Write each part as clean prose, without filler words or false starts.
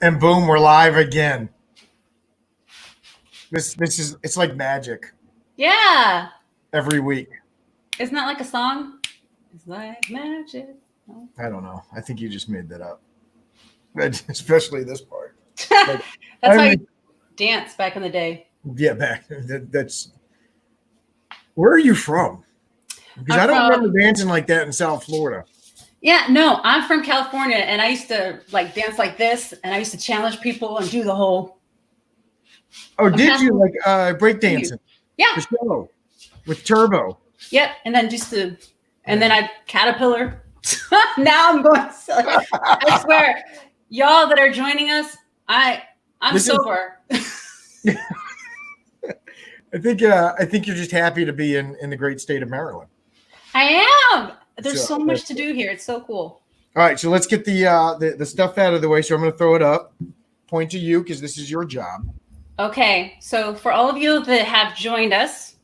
And boom, we're live again. It's like magic Yeah. every week. Isn't that like a song? It's like magic. No. I don't know. I think you just made that up. Especially this part. That's how you dance back in the day. Yeah, that's. Where are you from? Because I don't remember dancing like that in South Florida. Yeah, no, I'm from California, and I used to like dance like this, and I used to challenge people and do the whole. Oh, did you like breakdancing? Yeah. The show with Turbo. Yep, and then and then I caterpillar. Now I'm going silly. I swear, y'all that are joining us, I'm sober. I think you're just happy to be in the great state of Maryland. I am. There's so much to do here. It's so cool. All right, so let's get the stuff out of the way. So I'm going to throw it up. Point to you because this is your job. Okay, so for all of you that have joined us,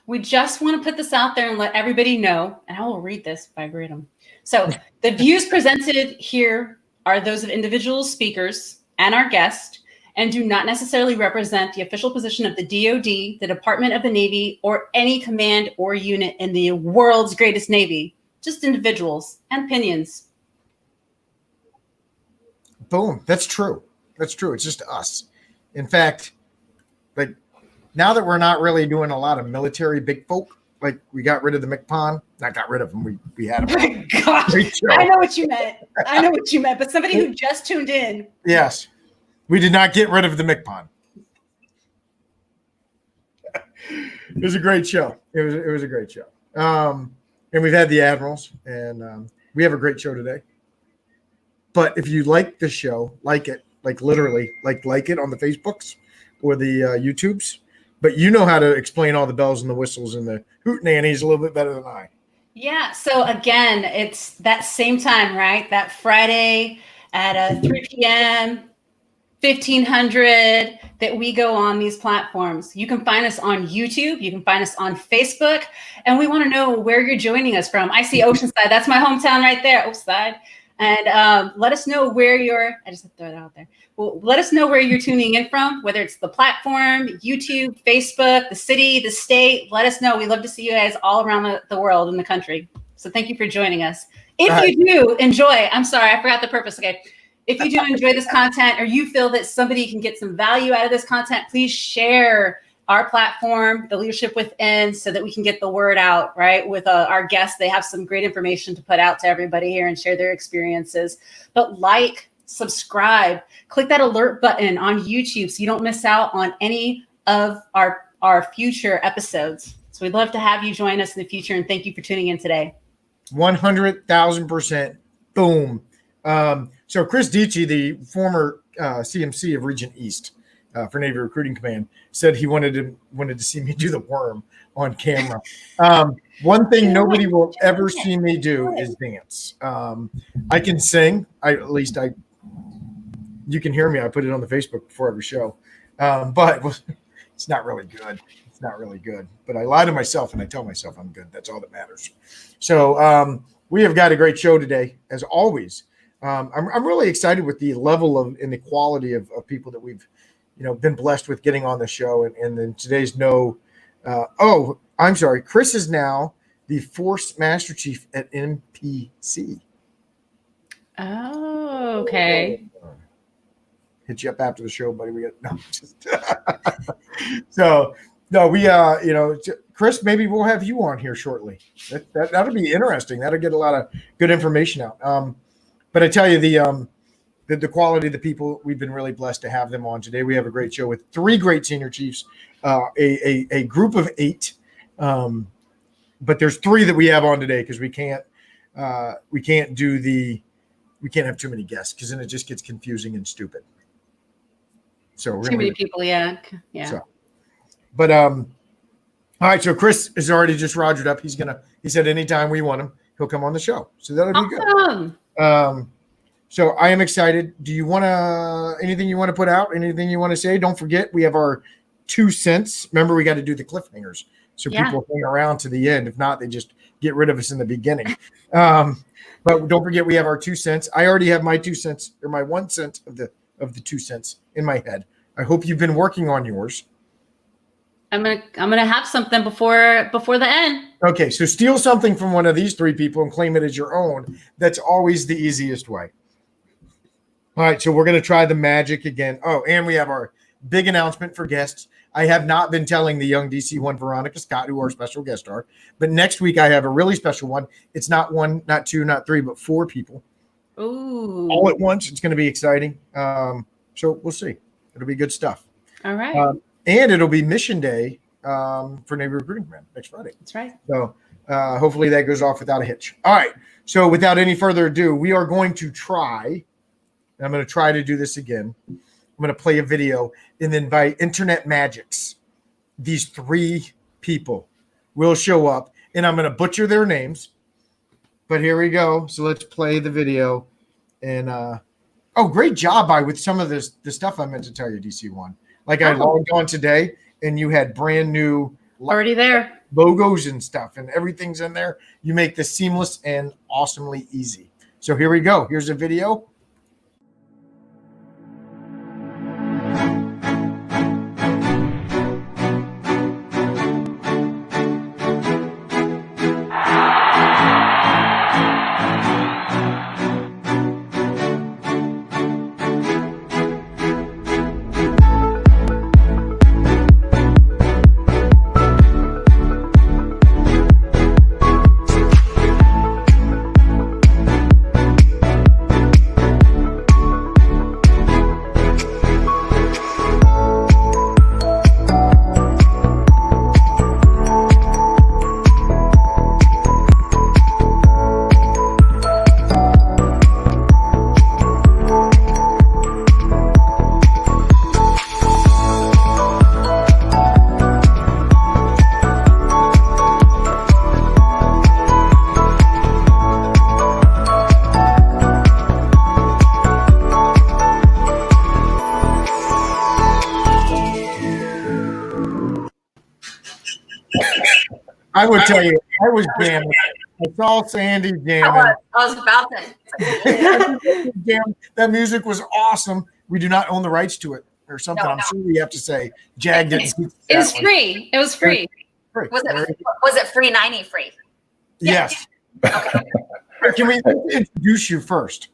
we just want to put this out there and let everybody know, and I will read this if I read them. So the views presented here are those of individual speakers and our guest, and do not necessarily represent the official position of the DoD, the Department of the Navy, or any command or unit in the world's greatest Navy. Just individuals and opinions. Boom. That's true. That's true. It's just us. In fact, like now that we're not really doing a lot of military big folk, like we got rid of the McPon. Not got rid of them. We had them. Oh my gosh. I know what you meant. I know what you meant. But somebody who just tuned in. Yes. We did not get rid of the McPon. It was a great show. It was a great show. And we've had the Admirals, and we have a great show today. But if you like the show, like it, like literally, like it on the Facebooks or the YouTubes. But you know how to explain all the bells and the whistles and the hootenannies a little bit better than I. Yeah. So again, it's that same time, right? That Friday at 3 p.m., 1500 that we go on these platforms. You can find us on YouTube. You can find us on Facebook. And we want to know where you're joining us from. I see Oceanside. That's my hometown right there, Oceanside. And let us know where I just have to throw that out there. Well, let us know where you're tuning in from, whether it's the platform, YouTube, Facebook, the city, the state. Let us know. We love to see you guys all around the world and the country. So thank you for joining us. If you do enjoy, I'm sorry, I forgot the purpose. Okay. If you do enjoy this content or you feel that somebody can get some value out of this content, please share our platform, the Leadership Within, so that we can get the word out, right? With our guests, they have some great information to put out to everybody here and share their experiences. But like, subscribe, click that alert button on YouTube so you don't miss out on any of our future episodes. So we'd love to have you join us in the future, and thank you for tuning in today. 100,000%. Boom. So Chris Dici, the former CMC of Region East for Navy Recruiting Command, said he wanted to see me do the worm on camera. One thing nobody will ever see me do is dance. I can sing. You can hear me. I put it on the Facebook before every show, but it's not really good. It's not really good. But I lie to myself and I tell myself I'm good. That's all that matters. So we have got a great show today, as always. I'm really excited with the level of and the quality of people that we've, been blessed with getting on the show. And then today's I'm sorry. Chris is now the Force Master Chief at NPC. Oh, okay. Hit you up after the show, buddy. Chris, maybe we'll have you on here shortly. That'll be interesting. That'll get a lot of good information out. But I tell you, the quality of the people, we've been really blessed to have them on today. We have a great show with 3 great senior chiefs, a group of 8. But there's 3 that we have on today because we can't have too many guests because then it just gets confusing and stupid. So too many people, yeah. So, but all right. So Chris is already just rogered up. He said anytime we want him, he'll come on the show. So that'll be good. So I am excited. Do you want anything you want to put out? Anything you want to say? Don't forget, we have our 2 cents. Remember, we got to do the cliffhangers so people hang around to the end. If not, they just get rid of us in the beginning. But don't forget, we have our 2 cents. I already have my 2 cents or my 1 cent of the of the 2 cents in my head. I hope you've been working on yours. I'm gonna have something before the end. Okay, so steal something from one of these 3 people and claim it as your own. That's always the easiest way. All right, so we're going to try the magic again. Oh, and we have our big announcement for guests. I have not been telling the young DC1 Veronica Scott, who our special guest are, but next week I have a really special one. It's not 1, not 2, not 3, but 4 people. Ooh. All at once. It's going to be exciting. So we'll see. It'll be good stuff. All right. And it'll be Mission Day for Navy Recruiting Command next Friday. That's right. So hopefully that goes off without a hitch. All right. So without any further ado, we are going to try. I'm going to try to do this again. I'm going to play a video and then by internet magics, these 3 people will show up and I'm going to butcher their names. But here we go. So let's play the video. And oh, great job with some of the stuff I meant to tell you, DC1. Like I logged on today and you had brand new already there logos and stuff and everything's in there. You make this seamless and awesomely easy. So here we go. Here's a video. I would tell you, I was jamming. I saw Sandy jamming. I was about to. That music was awesome. We do not own the rights to it or something. No, I'm sure we have to say. Jag didn't. It was free. It was free. Was it free 90 free? Yes. Okay. Can we introduce you first?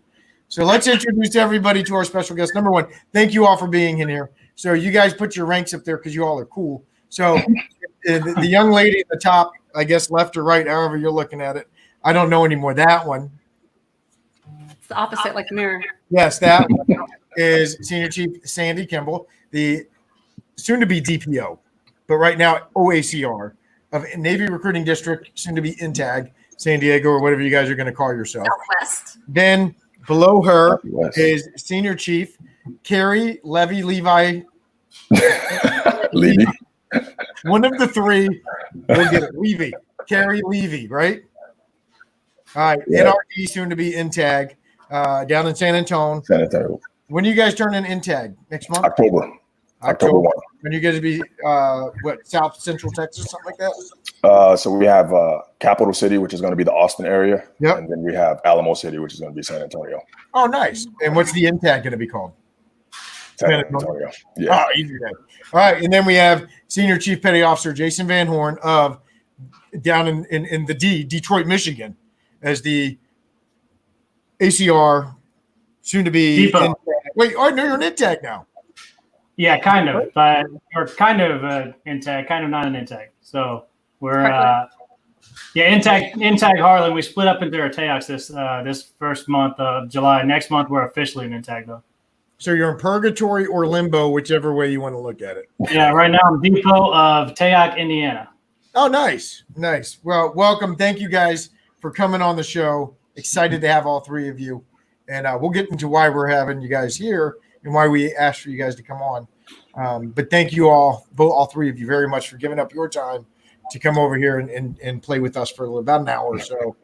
So let's introduce everybody to our special guest. Number 1, thank you all for being in here. So you guys put your ranks up there because you all are cool. So the young lady at the top, I guess left or right, however you're looking at it. I don't know anymore. That one. It's the opposite, like the mirror. Yes, that one is Senior Chief Sandy Kimball, the soon-to-be DPO, but right now OACR of Navy Recruiting District, soon-to-be INTAG, San Diego, or whatever you guys are going to call yourself. Southwest. Then below her Southwest. is Senior Chief KERI, Levi. Levy. One of the 3 will get it. Levy. KERI, Levy, right? All right. Yeah. NRD, soon to be INTAG, down in San Antonio. San Antonio. When are you guys turning INTAG? Next month? October 1. When you guys be South Central Texas, something like that? So we have Capital City, which is going to be the Austin area. Yep. And then we have Alamo City, which is going to be San Antonio. Oh, nice. And what's the INTAG going to be called? San Antonio. Yeah. Oh, easy then. All right. And then we have Senior Chief Petty Officer Jason Van Horn of down in the Detroit, Michigan, as the ACR, soon to be. Wait, oh, no, you're an INTAG now. Yeah, kind of, but we're kind of INTAG, kind of not an INTAG. So we're INTAG Harlan. We split up into our TAOCs this first month of July. Next month we're officially an INTAG though. So you're in purgatory or limbo, whichever way you want to look at it. Yeah, right now I'm depot of TAOC, Indiana. Oh, nice. Well, welcome. Thank you guys for coming on the show. Excited to have all 3 of you, and we'll get into why we're having you guys here and why we asked for you guys to come on. But thank you all 3 of you, very much for giving up your time to come over here and play with us for about an hour or so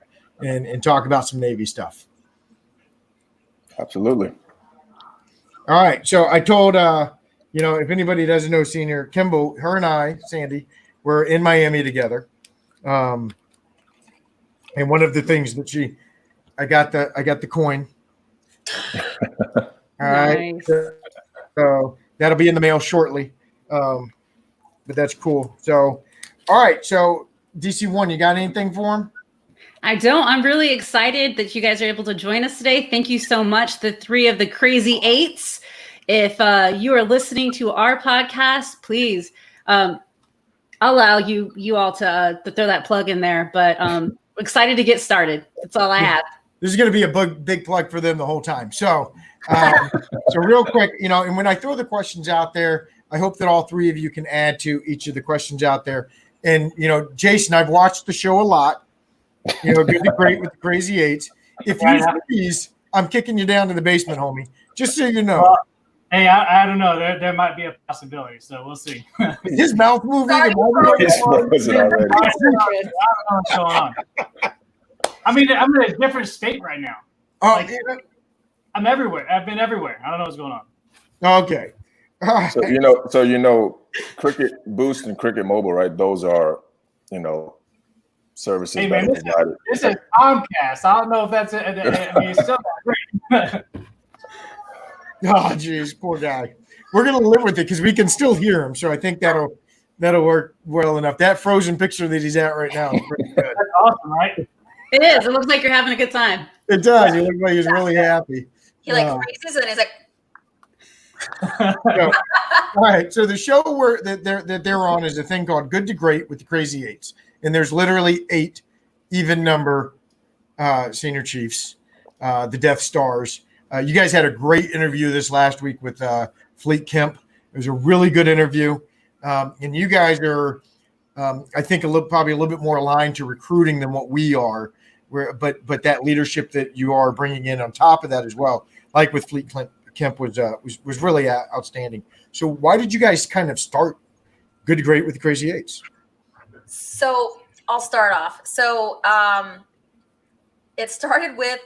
and talk about some Navy stuff. Absolutely. All right. So I told, if anybody doesn't know Senior Kimball, her and I, Sandy, were in Miami together. And one of the things that I got the coin. All right. Nice. So that'll be in the mail shortly. But that's cool. So, all right. So DC1, you got anything for him? I don't. I'm really excited that you guys are able to join us today. Thank you so much, the three of the Crazy Eights. If you are listening to our podcast, please, I'll allow you all to throw that plug in there. But excited to get started. That's all I have. This is going to be a big plug for them the whole time. So, so real quick, and when I throw the questions out there, I hope that all three of you can add to each of the questions out there. And, Jason, I've watched the show a lot. Good to great with the Crazy Eights. If you freeze, I'm kicking you down to the basement, homie. Just so you know. Well, hey, I don't know. There might be a possibility, so we'll see. His mouth moving. Sorry. It's frozen already. I don't know what's going on. I mean, I'm in a different state right now. Oh, I'm everywhere. I've been everywhere. I don't know what's going on. okay. All right. So Cricket Boost and Cricket Mobile, right? Those are, services. Hey man, that are provided. this is Comcast. I don't know if that's it. I mean, it's still not great. Oh, geez, poor guy. We're gonna live with it because we can still hear him. So I think that'll work well enough. That frozen picture that he's at right now is pretty good. That's awesome, right? It is. It looks like you're having a good time. It does. He looks like he's really happy. He freezes and he's like, So, all right. So the show that they're on is a thing called Good to Great with the Crazy Eights, and there's literally 8 even number senior chiefs, the Death Stars. You guys had a great interview this last week with Fleet Kemp. It was a really good interview, and you guys are, I think, probably a little bit more aligned to recruiting than what we are. But that leadership that you are bringing in on top of that as well, like with Fleet Kemp, was really outstanding. So why did you guys kind of start Good to Great with the Crazy Eights? so I'll start off. So it started with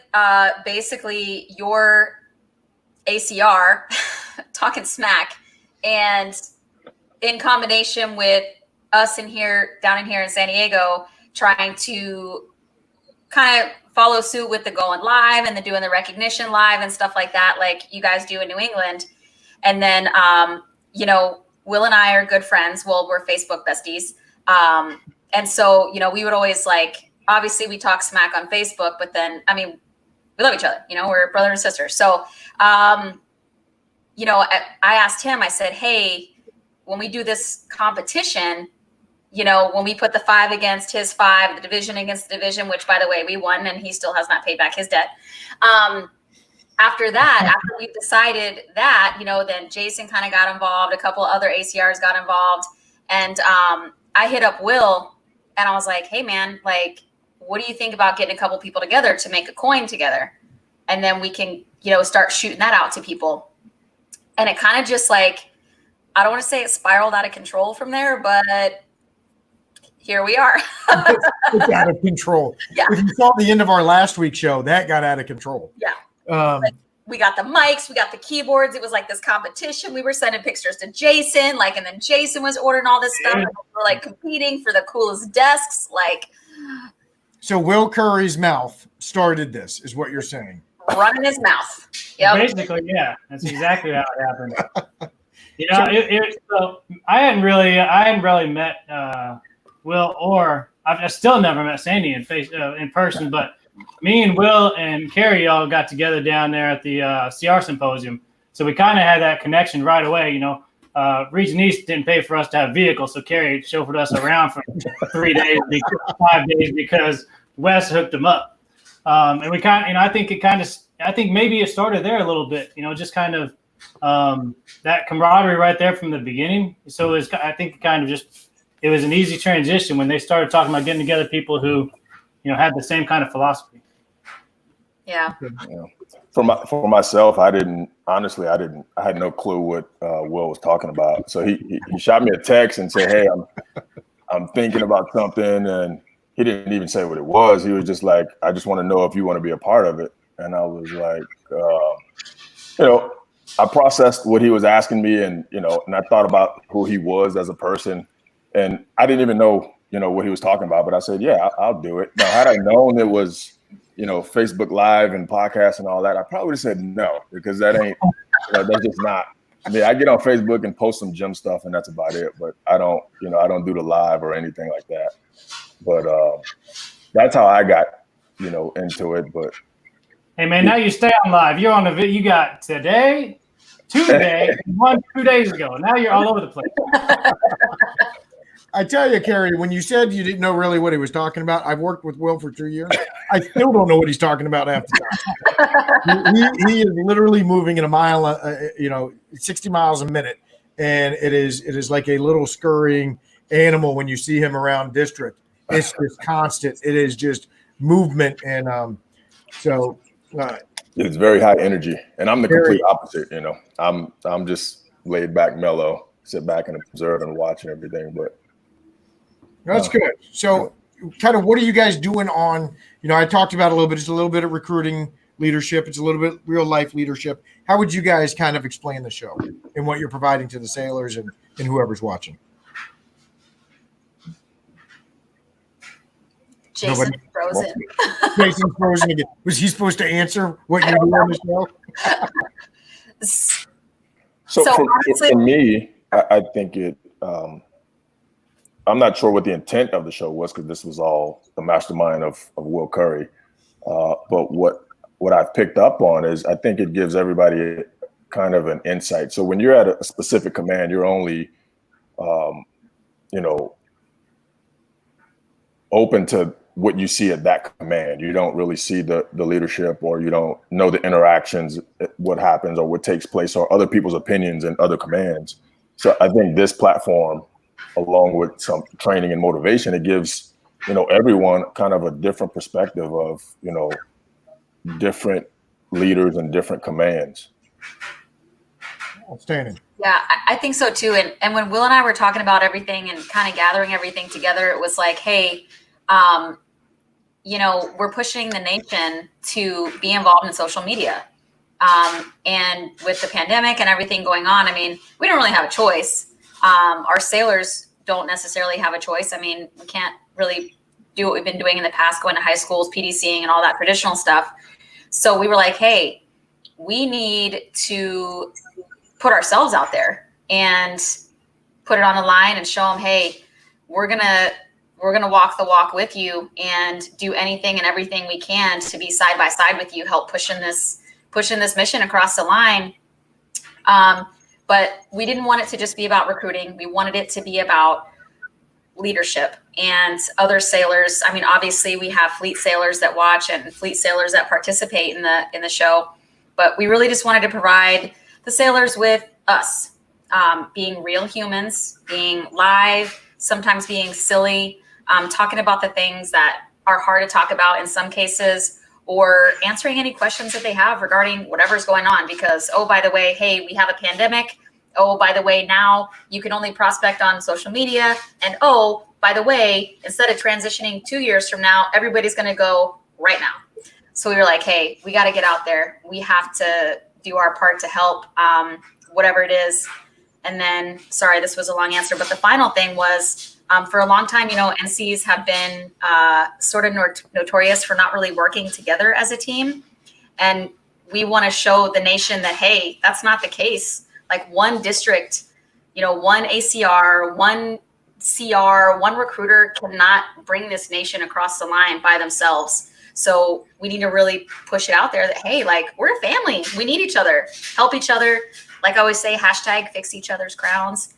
basically your ACR talking smack, and in combination with us down in here in San Diego, trying to kind of follow suit with the going live and the doing the recognition live and stuff like that, like you guys do in New England. And then, Will and I are good friends. Well, we're Facebook besties. And so, we would always obviously we talk smack on Facebook, but then, we love each other, we're brother and sister. So, I asked him, I said, hey, when we do this competition, when we put the 5 against his 5, the division against the division, which by the way, we won and he still has not paid back his debt. After we decided that, then Jason kind of got involved. A couple other ACRs got involved. And I hit up Will and I was like, hey man, what do you think about getting a couple people together to make a coin together? And then we can, start shooting that out to people. And it kind of just I don't want to say it spiraled out of control from there, but here we are. It's out of control. Yeah. If you saw the end of our last week's show, that got out of control. Yeah. We got the mics, we got the keyboards. It was this competition. We were sending pictures to Jason, and then Jason was ordering all this stuff. And we were competing for the coolest desks. So Will Curry's mouth started this, is what you're saying. Running his mouth. Yep. Basically, yeah, that's exactly how it happened. So I hadn't really met Will, or I've still never met Sandy in person, but me and Will and KERI all got together down there at the CR symposium. So we kind of had that connection right away. Region East didn't pay for us to have vehicles, so KERI chauffeured us around for 3 days, 5 days, because Wes hooked them up. And we I think maybe it started there a little bit, just kind of that camaraderie right there from the beginning. So I think it was an easy transition when they started talking about getting together people who, had the same kind of philosophy. Yeah. For myself, I had no clue what Will was talking about. So he shot me a text and said, hey, I'm thinking about something. And he didn't even say what it was. He was just like, I just want to know if you want to be a part of it. And I was like, I processed what he was asking me, and I thought about who he was as a person, and I didn't even know what he was talking about. But I said, yeah, I'll do it. Now, had I known it was Facebook Live and podcasts and all that, I probably would have said no, because that ain't, that's just not. I mean, I get on Facebook and post some gym stuff, and that's about it. But I don't do the live or anything like that. But that's how I got, into it. But hey, man, now you stay on live. You're on the video. You got today, Tuesday, 2 days ago. Now you're all over the place. I tell you, KERI, when you said you didn't know really what he was talking about, I've worked with Will for 2 years. I still don't know what he's talking about half the time. He is literally moving at a mile, 60 miles a minute, and it is like a little scurrying animal when you see him around district. It's just constant. It is just movement, and it's very high energy, and I'm the complete opposite. I'm just laid back, mellow, sit back and observe and watch and everything, but. That's good. So kind of what are you guys doing on, I talked about a little bit, it's a little bit of recruiting leadership. It's a little bit real life leadership. How would you guys kind of explain the show and what you're providing to the sailors and whoever's watching? Jason's frozen. Jason's frozen again. Was he supposed to answer what you're doing on the show? So for me, I think it, I'm not sure what the intent of the show was, because this was all the mastermind of Will Curry. But what I've picked up on is I think it gives everybody kind of an insight. So when you're at a specific command, you're only, open to what you see at that command. You don't really see the leadership, or you don't know the interactions, what happens or what takes place, or other people's opinions in other commands. So I think this platform, along with some training and motivation, it gives, everyone kind of a different perspective of, different leaders and different commands. Outstanding. Yeah, I think so too. And when Will and I were talking about everything and kind of gathering everything together, it was like, hey, we're pushing the nation to be involved in social media. And with the pandemic and everything going on, I mean, we don't really have a choice. Our sailors don't necessarily have a choice. I mean, we can't really do what we've been doing in the past, going to high schools, PDCing and all that traditional stuff. So we were like, hey, we need to put ourselves out there and put it on the line and show them, hey, we're gonna walk the walk with you and do anything and everything we can to be side by side with you, help pushing this mission across the line. But we didn't want it to just be about recruiting. We wanted it to be about leadership and other sailors. I mean, obviously we have fleet sailors that watch and fleet sailors that participate in the show, but we really just wanted to provide the sailors with us, being real humans, being live, sometimes being silly, talking about the things that are hard to talk about in some cases, or answering any questions that they have regarding whatever's going on. Because, oh, by the way, hey, we have a pandemic. Oh, by the way, now you can only prospect on social media. And oh, by the way, instead of transitioning 2 years from now, everybody's going to go right now. So we were like, hey, we got to get out there. We have to do our part to help, whatever it is. And then, sorry, this was a long answer, but the final thing was, for a long time, NCs have been sort of notorious for not really working together as a team. And we want to show the nation that, hey, that's not the case. Like one district, one ACR, one CR, one recruiter cannot bring this nation across the line by themselves. So we need to really push it out there that, hey, like we're a family. We need each other, help each other. Like I always say, #fix each other's crowns.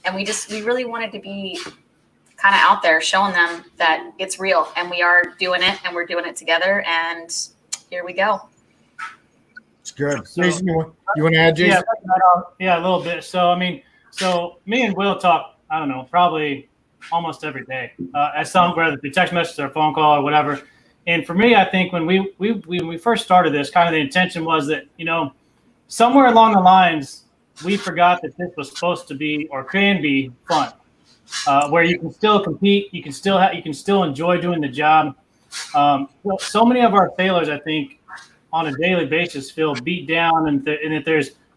And we really wanted to be kind of out there showing them that it's real and we are doing it and we're doing it together. And here we go. It's good. So, Jason, you want to add, Jason? Yeah, a little bit. So, me and Will talk, I don't know, probably almost every day, whether it's a text message or a phone call or whatever. And for me, I think when we first started this, kind of the intention was that, somewhere along the lines, we forgot that this was supposed to be or can be fun, where you can still compete, you can still enjoy doing the job. So many of our sailors, I think, on a daily basis, feel beat down, and that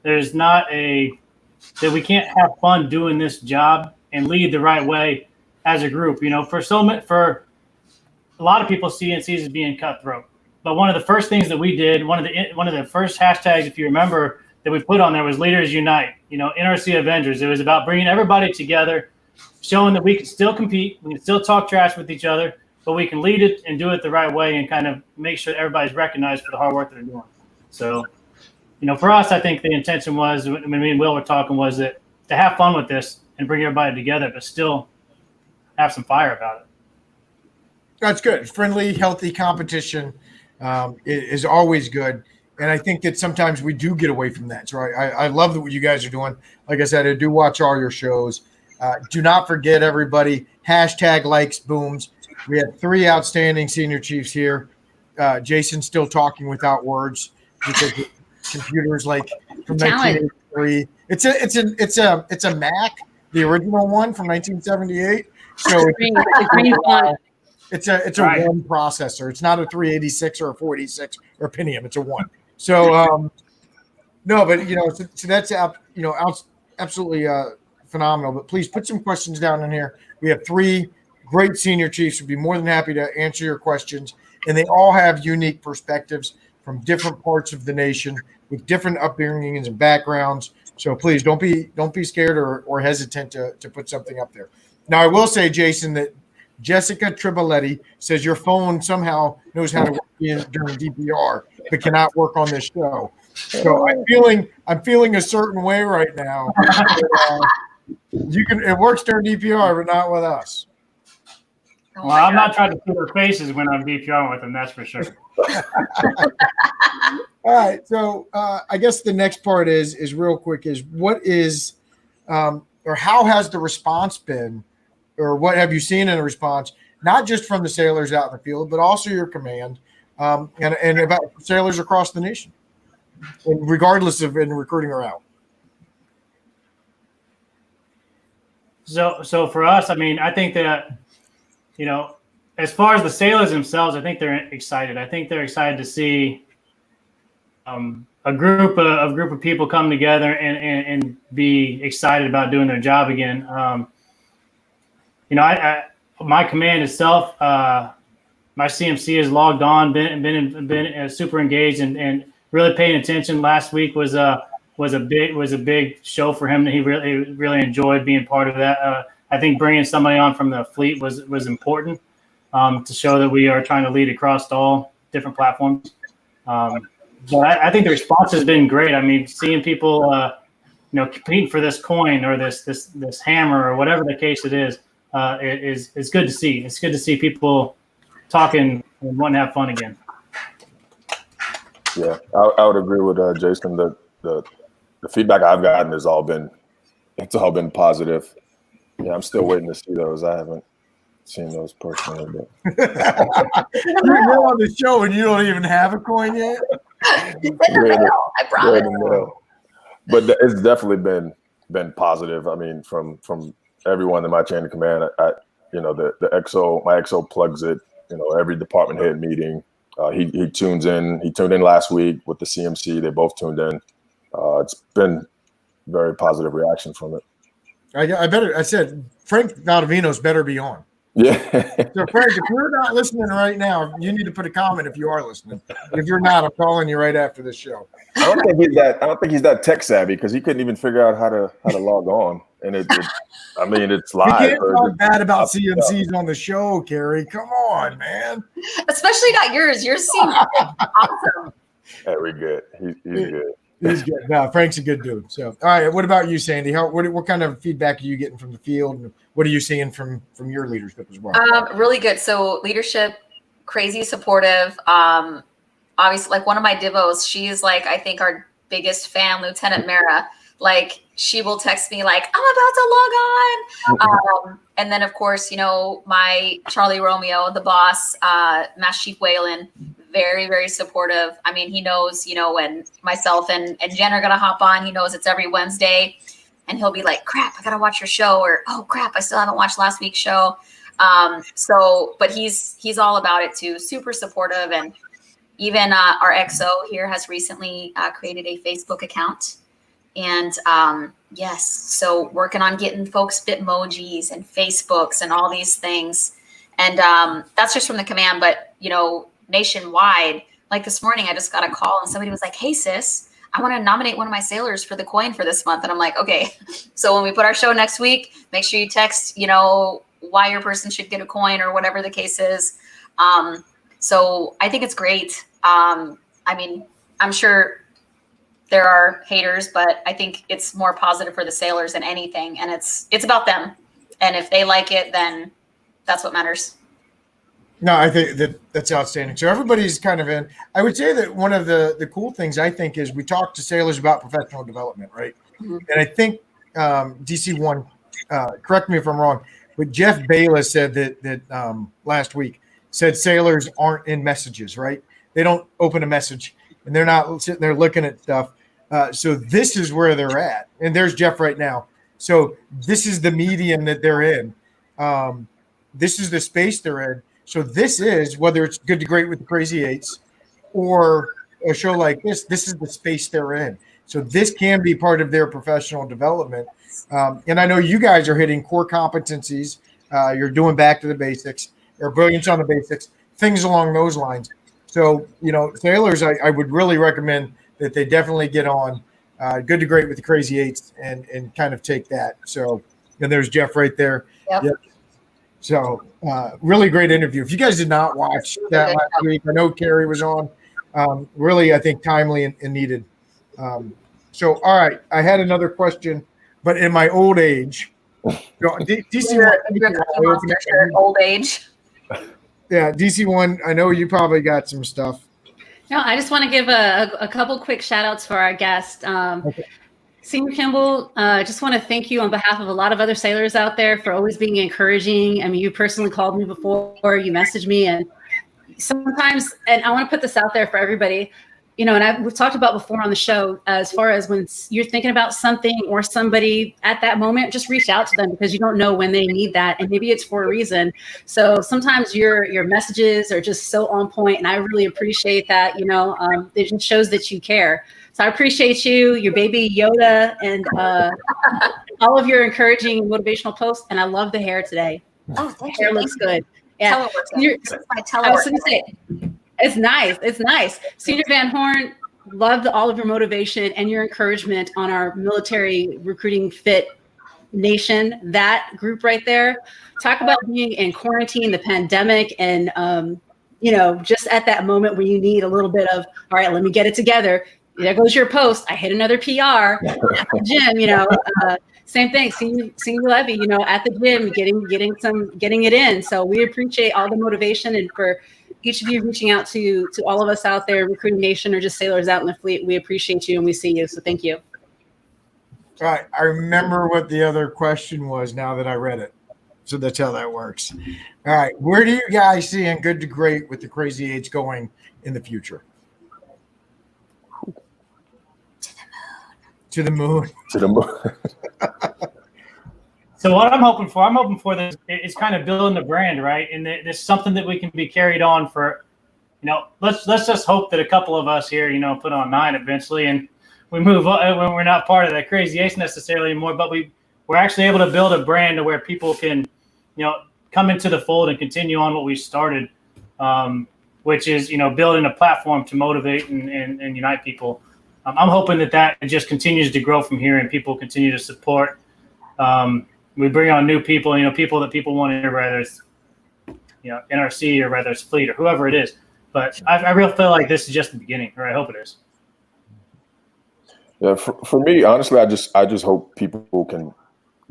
there's not that we can't have fun doing this job and lead the right way as a group. For a lot of people see CNCs as being cutthroat. But one of the first things that we did, one of the first hashtags, if you remember, that we put on there was Leaders Unite. NRC Avengers. It was about bringing everybody together, showing that we can still compete, we can still talk trash with each other, but we can lead it and do it the right way and kind of make sure everybody's recognized for the hard work that they're doing. So, for us, I think the intention was, when me and Will were talking, was that to have fun with this and bring everybody together, but still have some fire about it. That's good. Friendly, healthy competition is always good. And I think that sometimes we do get away from that. So I love what you guys are doing. Like I said, I do watch all your shows. Do not forget, everybody, hashtag likes booms. We have 3 outstanding senior chiefs here. Jason's still talking without words because the computer's like from 1983. It's a Mac, the original one from 1978. So it's a Right. 1 processor. It's not a 386 or a 486 or a Pentium. It's a 1. So no, but so that's absolutely phenomenal. But please put some questions down in here. We have 3 great senior chiefs. Would be more than happy to answer your questions, and they all have unique perspectives from different parts of the nation with different upbringings and backgrounds. So please don't be scared or hesitant to put something up there. Now I will say, Jason, that Jessica Triboletti says your phone somehow knows how to work during DPR, but cannot work on this show. So I'm feeling a certain way right now. It works during DPR, but not with us. Oh Well, I'm not trying to see their faces when I'm DPR with them, that's for sure. All right. So I guess the next part is real quick is what is or how has the response been, or what have you seen in the response, not just from the sailors out in the field, but also your command and about sailors across the nation, regardless of in recruiting or out? So for us, I think that, as far as the sailors themselves, I think they're excited. I think they're excited to see a group of people come together and be excited about doing their job again. My command itself, my CMC has logged on, been super engaged and really paying attention. Last week was a big show for him that he really enjoyed being part of that. I think bringing somebody on from the fleet was important to show that we are trying to lead across all different platforms. But I think the response has been great. Seeing people, competing for this coin or this hammer or whatever the case it is good to see. It's good to see people talking and wanting to have fun again. Yeah, I would agree with Jason. The feedback I've gotten has all been positive. Yeah, I'm still waiting to see those. I haven't seen those personally. But You're on the show and you don't even have a coin yet? It's in the mail. I promise. But it's definitely been positive. From everyone in my chain of command, the XO, my XO plugs it. Every department head meeting, he tunes in. He tuned in last week with the CMC. They both tuned in. It's been very positive reaction from it. I said Frank Valdivinos better be on. Yeah. So Frank, if you're not listening right now, you need to put a comment if you are listening. If you're not, I'm calling you right after this show. I don't think he's that tech savvy because he couldn't even figure out how to log on. And it's live. You can't talk bad about CMCs on the show, KERI. Come on, man. Especially not yours. Yours seem awesome. Very good. He's good. He's good. No, Frank's a good dude. So, all right. What about you, Sandy? What kind of feedback are you getting from the field? And what are you seeing from your leadership as well? Really good. So leadership, crazy supportive. Obviously, like one of my divos, she's like, I think our biggest fan, Lieutenant Mara. Like she will text me like, I'm about to log on. And then of course, my Charlie Romeo, the boss, Master Chief Whalen, very, very supportive. He knows, when myself and Jen are going to hop on, he knows it's every Wednesday and he'll be like, crap, I got to watch your show. Or, oh crap, I still haven't watched last week's show. But he's all about it too. Super supportive. And even our XO here has recently created a Facebook account. And yes, so working on getting folks Bitmojis and Facebooks and all these things. And that's just from the command, but nationwide, like this morning, I just got a call and somebody was like, "Hey sis, I want to nominate one of my sailors for the coin for this month." And I'm like, okay. So when we put our show next week, make sure you text, why your person should get a coin or whatever the case is. So I think it's great. I mean, I'm sure there are haters, but I think it's more positive for the sailors than anything. And it's about them. And if they like it, then that's what matters. No, I think that's outstanding. So everybody's kind of in. I would say that one of the cool things I think is we talk to sailors about professional development, right? Mm-hmm. And I think DC1, correct me if I'm wrong, but Jeff Bayless said that last week, said sailors aren't in messages, right? They don't open a message and they're not sitting there looking at stuff. So this is where they're at. And there's Jeff right now. So this is the medium that they're in. This is the space they're in. So this is, whether it's Good to Great with the Crazy 8's or a show like this is the space they're in. So this can be part of their professional development. And I know you guys are hitting core competencies. You're doing back to the basics or brilliance on the basics, things along those lines. So, sailors, I would really recommend that they definitely get on Good to Great with the Crazy 8's and kind of take that. So, and there's Jeff right there. Yep. So really great interview. If you guys did not watch that last week, I know KERI was on. Really, I think timely and needed. So, all right, I had another question, but in my old age, DC1, old age. Yeah, DC1, I know you probably got some stuff. No, I just want to give a couple quick shout outs for our guest. Okay. Senior Kimball, just want to thank you on behalf of a lot of other sailors out there for always being encouraging. I mean, you personally called me before, you messaged me, and sometimes, and I want to put this out there for everybody, and we've talked about before on the show, as far as when you're thinking about something or somebody at that moment, just reach out to them because you don't know when they need that, and maybe it's for a reason. So sometimes your messages are just so on point, and I really appreciate that. It just shows that you care. So I appreciate you, your baby Yoda, and all of your encouraging motivational posts. And I love the hair today. Oh, thank you. Hair looks good. Yeah. I was going to say, it's nice. It's nice. Senior Van Horn, loved all of your motivation and your encouragement on our military recruiting fit nation. That group right there. Talk about being in quarantine, the pandemic, and just at that moment where you need a little bit of, all right, let me get it together. There goes your post. I hit another PR at the gym, same thing. Seeing Levy, at the gym, getting it in. So we appreciate all the motivation, and for each of you reaching out to all of us out there, Recruiting Nation, or just sailors out in the fleet. We appreciate you and we see you. So thank you. All right. I remember what the other question was now that I read it. So that's how that works. All right. Where do you guys see in Good to Great with the Crazy 8's going in the future? To the moon. So what I'm hoping for this is kind of building the brand, right? And there's something that we can be carried on for, let's just hope that a couple of us here, put on 9 eventually, and we move on when we're not part of that Crazy 8's necessarily anymore, but we're actually able to build a brand to where people can, come into the fold and continue on what we started, which is, building a platform to motivate and unite people. I'm hoping that just continues to grow from here and people continue to support. We bring on new people, people that people want to hear, whether it's, NRC or whether it's fleet or whoever it is. But I really feel like this is just the beginning, or I hope it is. Yeah, for me, honestly, I just hope people can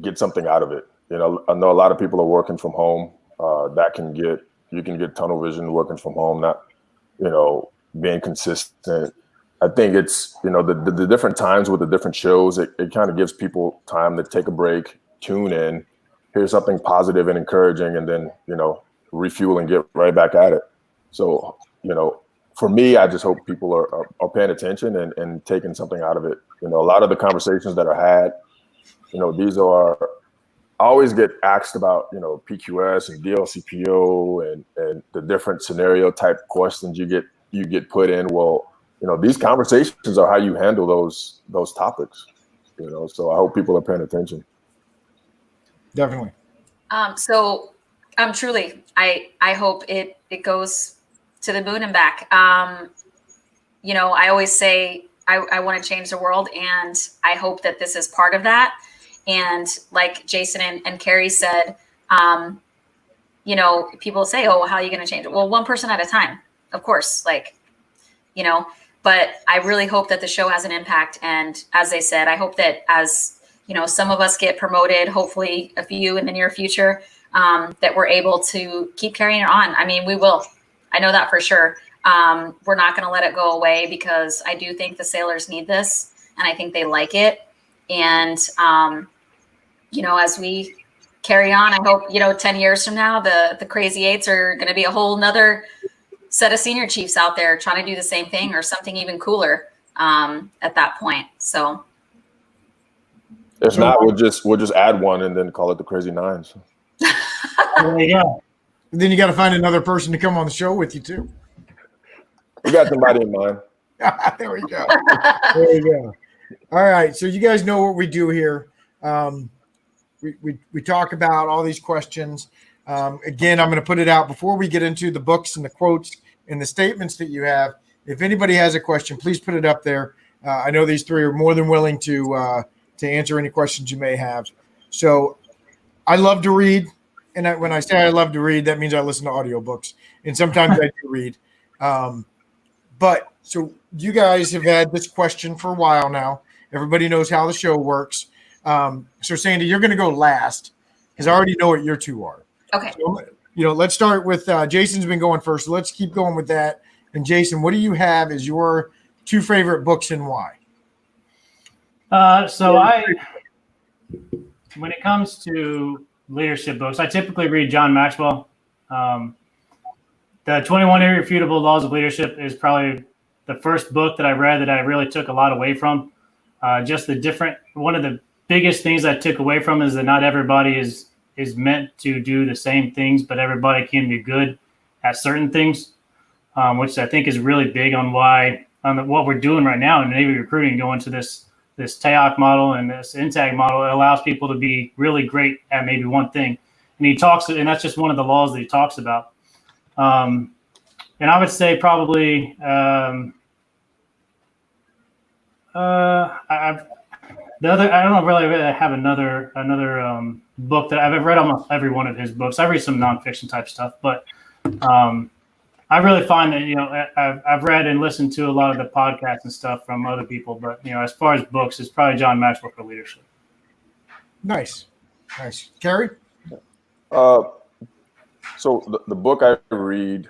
get something out of it. I know a lot of people are working from home. You can get tunnel vision working from home, not, being consistent. I think it's, the different times with the different shows, it kind of gives people time to take a break, tune in, hear something positive and encouraging, and then, refuel and get right back at it. So, for me, I just hope people are paying attention and taking something out of it. A lot of the conversations that are had, I always get asked about, PQS and DLCPO and the different scenario type questions you get put in. Well, these conversations are how you handle those topics, so I hope people are paying attention. Definitely. So Truly, I hope it goes to the moon and back. You know, I always say I want to change the world, and I hope that this is part of that. And like Jason and KERI said, you know, people say, oh, how are you going to change it? Well, one person at a time, of course, like, you know, but I really hope that the show has an impact. And as they said, I hope that as, you know, some of us get promoted, hopefully a few in the near future, that we're able to keep carrying it on. I mean, we will. I know that for sure. We're not going to let it go away, because I do think the sailors need this, and I think they like it. And, you know, as we carry on, I hope, you know, 10 years from now, the Crazy Eights are going to be a whole nother set of senior chiefs out there trying to do the same thing, or something even cooler at that point. So if not, we'll just add one and then call it the Crazy Nines. There you go. Then you got to find another person to come on the show with you too. We got somebody in mind. There we go. There you go. All right. So you guys know what we do here. We talk about all these questions. Again, I'm going to put it out before we get into the books and the quotes and the statements that you have. If anybody has a question, please put it up there. I know these three are more than willing to answer any questions you may have. So I love to read. And when I say I love to read, that means I listen to audiobooks. And sometimes I do read. But so you guys have had this question for a while now. Everybody knows how the show works. So Sandy, you're going to go last, because I already know what your two are. okay. So, you know, let's start with Jason's been going first. So let's keep going with that. And Jason, what do you have as your two favorite books and why? When it comes to leadership books, I typically read John Maxwell. The 21 Irrefutable Laws of Leadership is probably the first book that I read that I really took a lot away from. Just one of the biggest things I took away from is that not everybody is meant to do the same things, but everybody can be good at certain things, which I think is really big on what we're doing right now in Navy recruiting, going to this TAOC model and this INTAG model. It allows people to be really great at maybe one thing. And that's just one of the laws that he talks about. And I would say probably I don't really have another book that I've read almost every one of his books. I read some nonfiction type stuff, but I really find that, you know, I've read and listened to a lot of the podcasts and stuff from other people, but, you know, as far as books, it's probably John Maxwell for leadership. Nice. KERI? So the book I read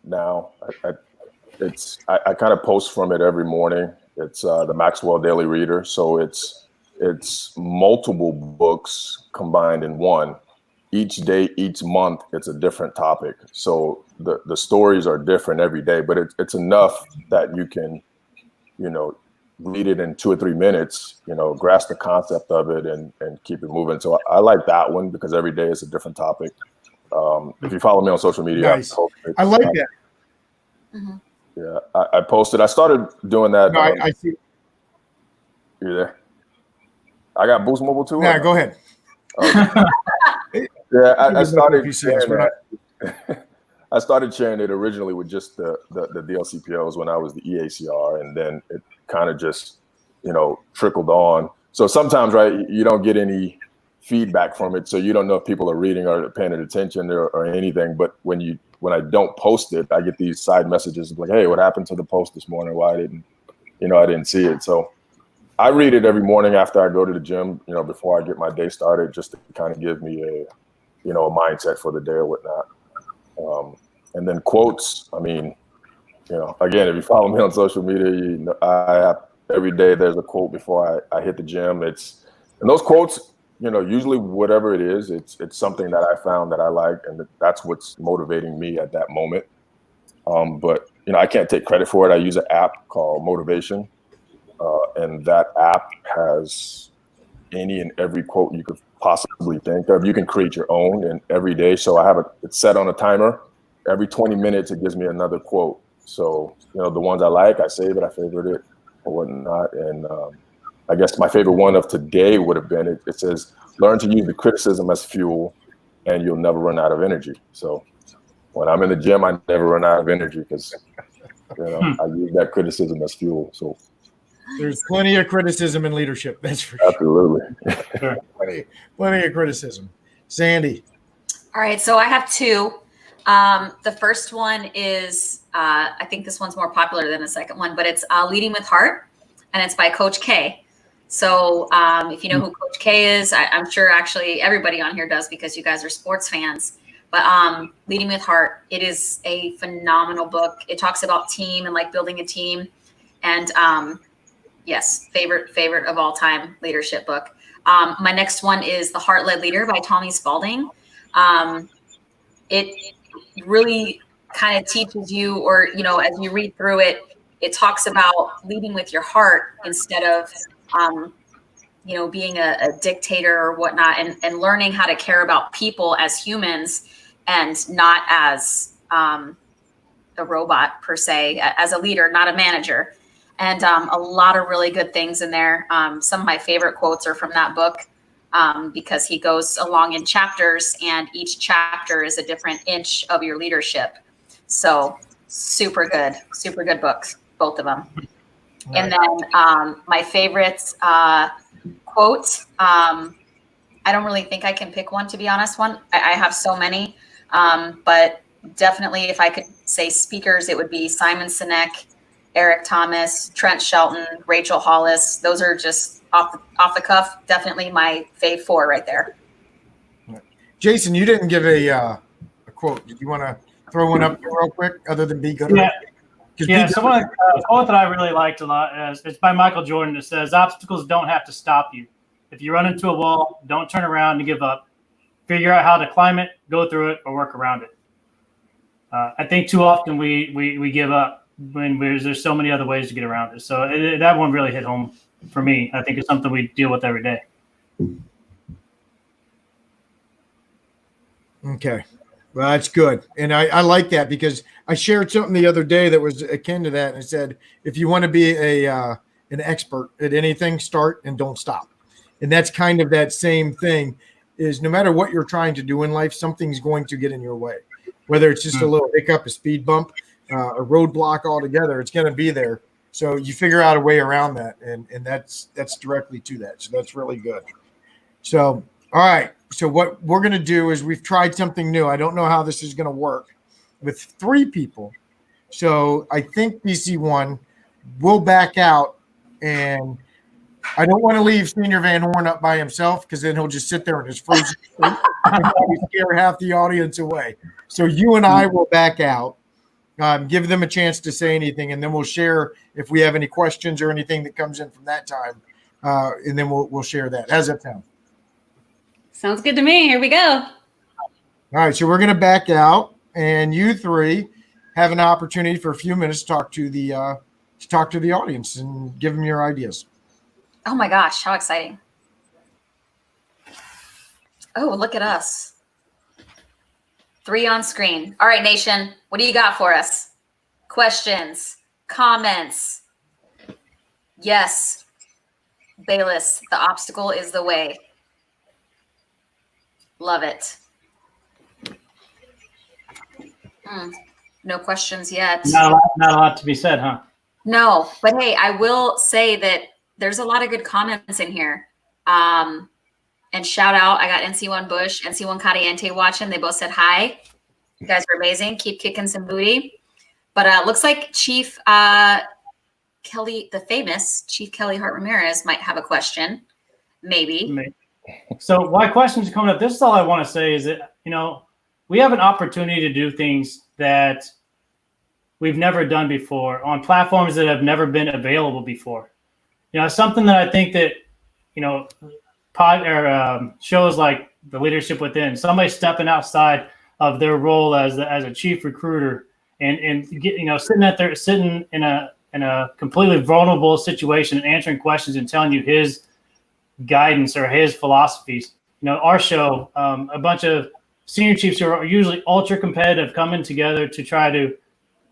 now, I kind of post from it every morning. It's the Maxwell Daily Reader. So it's multiple books combined in one. Each day, each month, it's a different topic. So the stories are different every day, but it's enough that you can, you know, read it in 2 or 3 minutes, you know, grasp the concept of it and keep it moving. So I like that one because every day is a different topic. If you follow me on social media, nice. I like that. Mm-hmm. Yeah, I posted. I started doing that. No, I see. You there? I got Boost Mobile too. Yeah, go ahead. Yeah, I started sharing that. I started sharing it originally with just the DLCPOs when I was the EACR, and then it kind of just, you know, trickled on. So sometimes, right, you don't get any feedback from it, so you don't know if people are reading or paying attention or anything. But when I don't post it, I get these side messages like, "Hey, what happened to the post this morning? Why I didn't see it." So I read it every morning after I go to the gym, you know, before I get my day started, just to kind of give me a mindset for the day or whatnot. And then quotes. I mean, you know, again, if you follow me on social media, you know, I have every day there's a quote before I hit the gym. And those quotes, you know, usually whatever it is, it's something that I found that I like, and that's what's motivating me at that moment. But you know, I can't take credit for it. I use an app called Motivation, and that app has any and every quote you could possibly think of. You can create your own, and every day. So I have it's set on a timer. Every 20 minutes, it gives me another quote. So, you know, the ones I like, I save it, I favorite it, or whatnot. And I guess my favorite one of today would have been, it says, learn to use the criticism as fuel, and you'll never run out of energy. So when I'm in the gym, I never run out of energy because, I use that criticism as fuel. So there's plenty of criticism in leadership. That's for sure. Absolutely. plenty of criticism. Sandy. All right, so I have two. The first one is, I think this one's more popular than the second one, but it's Leading with Heart, and it's by Coach K. So if you know who Coach K is, I'm sure actually everybody on here does because you guys are sports fans. But Leading with Heart, it is a phenomenal book. It talks about team and like building a team. And yes, favorite of all time leadership book. My next one is The Heart-Led Leader by Tommy Spalding. It really kind of teaches you, or, as you read through it, it talks about leading with your heart instead of, being a dictator or whatnot, and learning how to care about people as humans and not as a robot per se, as a leader, not a manager. And a lot of really good things in there. Some of my favorite quotes are from that book because he goes along in chapters, and each chapter is a different inch of your leadership. So super good books, both of them. Right. And then my favorite quote, I don't really think I can pick one, to be honest. I have so many, but definitely if I could say speakers, it would be Simon Sinek, Eric Thomas, Trent Shelton, Rachel Hollis. Those are just off the cuff. Definitely my fave four right there. Jason, you didn't give a quote. Did you want to throw one up real quick, other than be good? Yeah. So one quote that I really liked a lot is it's by Michael Jordan. It says, "Obstacles don't have to stop you. If you run into a wall, don't turn around and give up. Figure out how to climb it, go through it, or work around it." I think too often we give up when there's so many other ways to get around it. So that one really hit home for me. I think it's something we deal with every day. Okay. Well, that's good. And I like that because I shared something the other day that was akin to that. And it said, if you want to be an expert at anything, start and don't stop. And that's kind of that same thing, is no matter what you're trying to do in life, something's going to get in your way. Whether it's just a little hiccup, a speed bump, a roadblock altogether, it's going to be there. So you figure out a way around that. And that's directly to that. So that's really good. So, all right. So what we're going to do is we've tried something new. I don't know how this is going to work with 3 people. So I think DC1 will back out, and I don't want to leave Senior Van Horn up by himself because then he'll just sit there in his frozen state and probably scare half the audience away. So you and I will back out, give them a chance to say anything, and then we'll share if we have any questions or anything that comes in from that time, and then we'll share that. How's that sound? Sounds good to me. Here we go. All right, so we're going to back out, and you 3 have an opportunity for a few minutes to talk to the audience and give them your ideas. Oh my gosh, how exciting. Oh, look at us. 3 on screen. All right, nation, what do you got for us? Questions, comments? Yes. Bayless, the obstacle is the way. Love it. No questions yet. Not a lot to be said, huh? No, but hey, I will say that there's a lot of good comments in here. And shout out, I got NC1 Bush, NC1 Caliente watching. They both said hi. You guys are amazing. Keep kicking some booty. But looks like Chief Kelly, the famous Chief Kelly Hart Ramirez might have a question. Maybe. So why questions are coming up? This is all I want to say is that, we have an opportunity to do things that we've never done before on platforms that have never been available before. Something that I think that, shows like the Leadership Within, somebody stepping outside of their role as a chief recruiter and sitting in a completely vulnerable situation and answering questions and telling you his guidance or his philosophies. Our show, a bunch of senior chiefs who are usually ultra competitive coming together to try to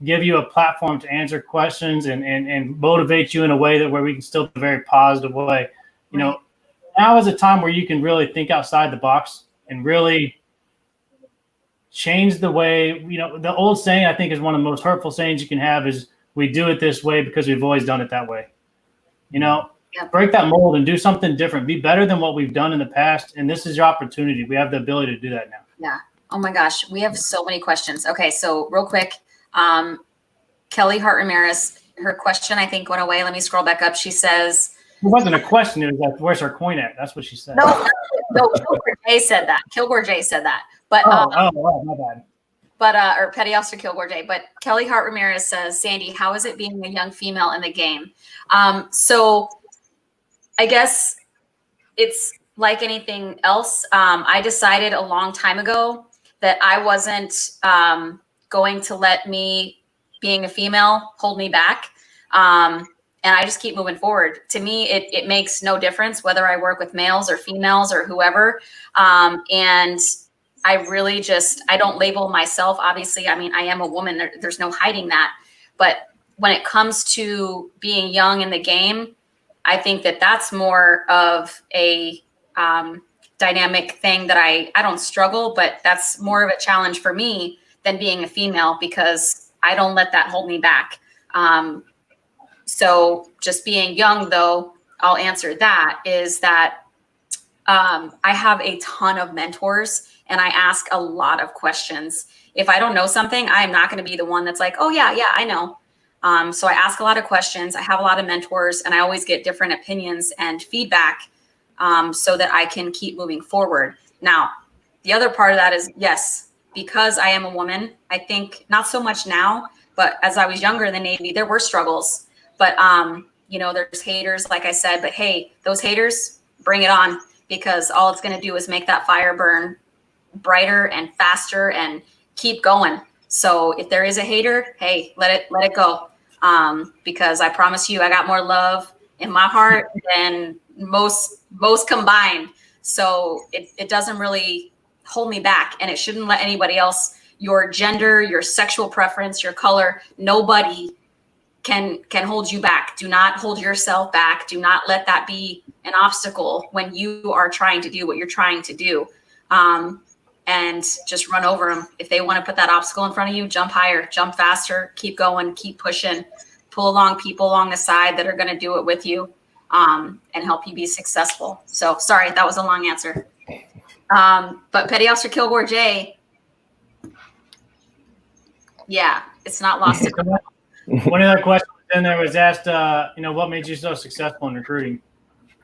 give you a platform to answer questions and motivate you in a way where we can still be a very positive way. Now is a time where you can really think outside the box and really change the way, the old saying I think is one of the most hurtful sayings you can have is we do it this way because we've always done it that way. Break that mold and do something different. Be better than what we've done in the past. And this is your opportunity. We have the ability to do that now. Yeah. Oh my gosh. We have so many questions. Okay. So real quick, Kelly Hart Ramirez, her question, I think, went away. Let me scroll back up. She says, it wasn't a question. It was like, where's our coin at? That's what she said. No, Kilgore J said that. Kilgore J said that. But my bad. But or Petty Officer Kilgore J. But Kelly Hart Ramirez says, Sandy, how is it being a young female in the game? So I guess it's like anything else. I decided a long time ago that I wasn't going to let me being a female hold me back. And I just keep moving forward. To me, it makes no difference whether I work with males or females or whoever. And I really I don't label myself. Obviously, I mean, I am a woman. There's no hiding that. But when it comes to being young in the game, I think that that's more of a dynamic thing that I don't struggle, but that's more of a challenge for me than being a female because I don't let that hold me back. So just being young, though, I'll answer that, is that I have a ton of mentors and I ask a lot of questions. If I don't know something, I'm not going to be the one that's like, oh, yeah, I know. So I ask a lot of questions. I have a lot of mentors and I always get different opinions and feedback so that I can keep moving forward. Now, the other part of that is, yes, because I am a woman, I think not so much now, but as I was younger in the Navy, there were struggles. But, there's haters, like I said, but hey, those haters, bring it on, because all it's going to do is make that fire burn brighter and faster and keep going. So if there is a hater, hey, let it go. Because I promise you, I got more love in my heart than most combined. So it doesn't really hold me back, and it shouldn't let anybody else, your gender, your sexual preference, your color, nobody can hold you back. Do not hold yourself back. Do not let that be an obstacle when you are trying to do what you're trying to do. And just run over them. If they want to put that obstacle in front of you, jump higher, jump faster, keep going, keep pushing, pull along people along the side that are going to do it with you and help you be successful. So sorry, that was a long answer. But Petty Officer Kilgore J, yeah, it's not lost. One of the questions in there was asked, what made you so successful in recruiting?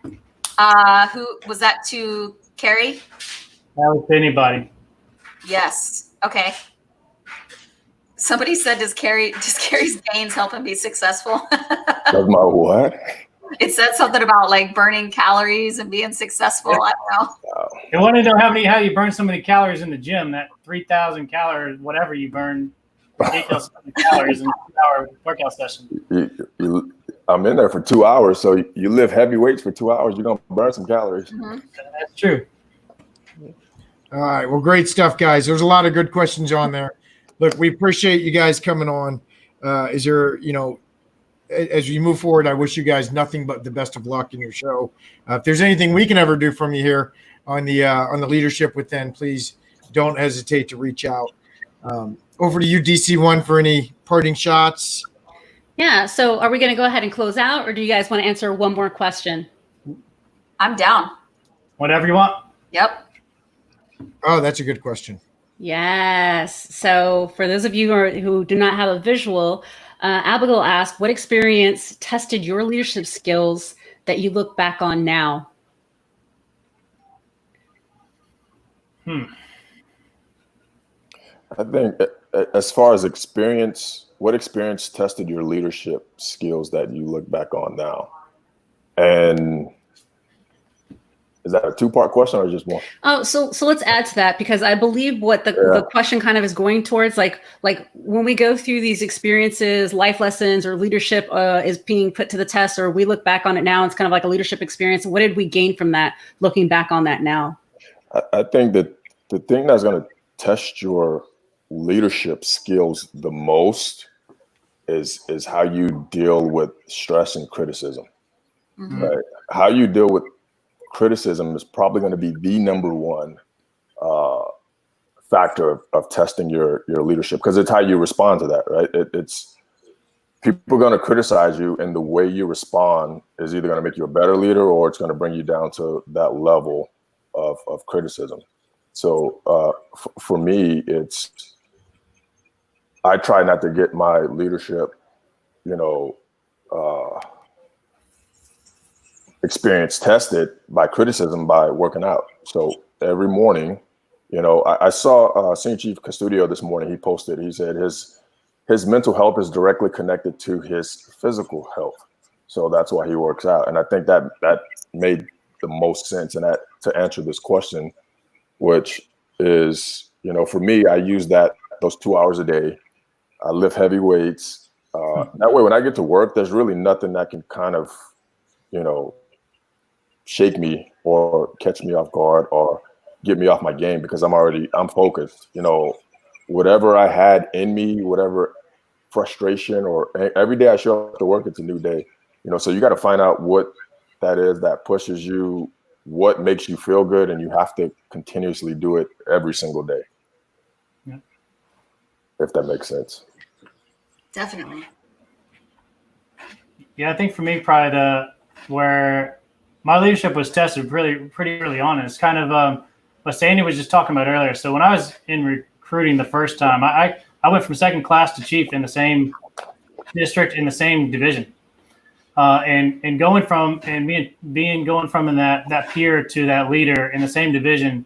Who was that to KERI? That was to anybody. Yes. Okay. Somebody said, does KERI's gains help him be successful? Does my what? It said something about like burning calories and being successful. I don't know. They want to know how you burn so many calories in the gym. That 3,000 calories, whatever you burn, ridiculous calories in a 2-hour workout session. I'm in there for 2 hours, so you lift heavy weights for 2 hours, you're gonna burn some calories. Mm-hmm. That's true. All right. Well, great stuff, guys. There's a lot of good questions on there. Look, we appreciate you guys coming on. As you move forward, I wish you guys nothing but the best of luck in your show. If there's anything we can ever do from you here on the leadership within, please don't hesitate to reach out. Over to you, DC1, for any parting shots. Yeah. So are we going to go ahead and close out, or do you guys want to answer one more question? I'm down. Whatever you want. Yep. Oh, that's a good question. Yes. So for those of you who do not have a visual, Abigail asked, what experience tested your leadership skills that you look back on now? I think as far as experience, what experience tested your leadership skills that you look back on now? And is that a two-part question or just one? Oh, so let's add to that, because I believe what the question kind of is going towards, like when we go through these experiences, life lessons, or leadership is being put to the test, or we look back on it now, it's kind of like a leadership experience. What did we gain from that, looking back on that now? I think that the thing that's going to test your leadership skills the most is how you deal with stress and criticism. Mm-hmm. Right? How you deal with criticism is probably going to be the number one factor of testing your leadership, because it's how you respond to that, right? It's people are going to criticize you, and the way you respond is either going to make you a better leader or it's going to bring you down to that level of criticism. So for me, I try not to get my leadership, experience tested by criticism by working out. So every morning, I saw Senior Chief Custodio this morning. He posted, he said his mental health is directly connected to his physical health. So that's why he works out. And I think that made the most sense. And that, to answer this question, which is, for me, I use those 2 hours a day. I lift heavy weights. That way, when I get to work, there's really nothing that can kind of, shake me or catch me off guard or get me off my game, because I'm focused. Whatever I had in me, whatever frustration, or every day I show up to work, it's a new day. So you got to find out what that is that pushes you, what makes you feel good, and you have to continuously do it every single day. Yeah. If that makes sense. Definitely. Yeah, I think for me, probably where my leadership was tested pretty early on. It's kind of what Sandy was just talking about earlier. So when I was in recruiting the first time, I went from second class to chief in the same district, in the same division. And going from in that peer to that leader in the same division,